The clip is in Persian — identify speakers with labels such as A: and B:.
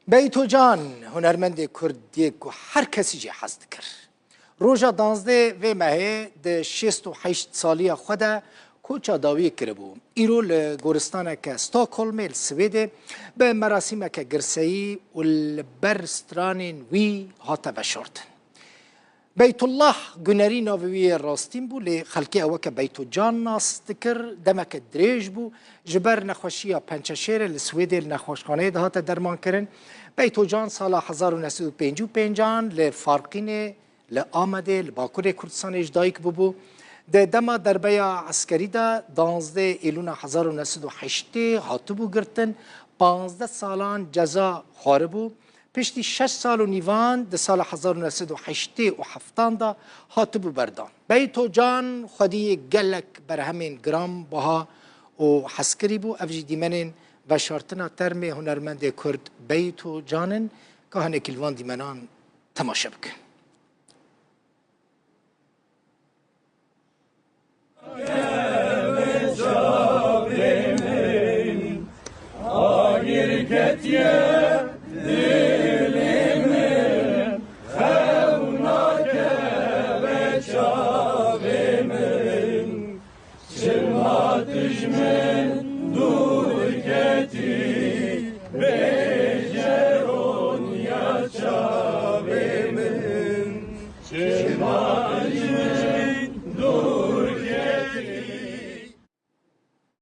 A: بیتو جان هنرمند کردی که هر کسی جه حست کرد. روژا 12 و ماه ده 68 سالی خود کوچا داوی کرده بود. ایرو لگورستان که استکهلم سوئد به مراسم که گرسایی و البرسترانین وی هات بشارد. بیت الله گناری ناوی راستین بو لی خلقی او که بیتو جان ناست کر دمک دریج بو جبر نخوشی پنچشیر لسوید نخوشخانه دهات درمان کرن. بیتو جان سال 1955 لفارقین لآمده لباکور کردستان اجدایک بو ده دما دربیا عسکری دا 12 ایلون 1908 هاتبو گرتن 15 سالان جزا خاربو پشتی 6 سال و نیوان ده سال 1908 و هفتان دا هاتبو بردان. بیتو جان خودی گلک بر همین گرام باها و حسکری بو افجی دیمنین بشارتنا ترم هنرمند کرد بیتو جانن که هنه کلوان دیمنان تماشا بکن.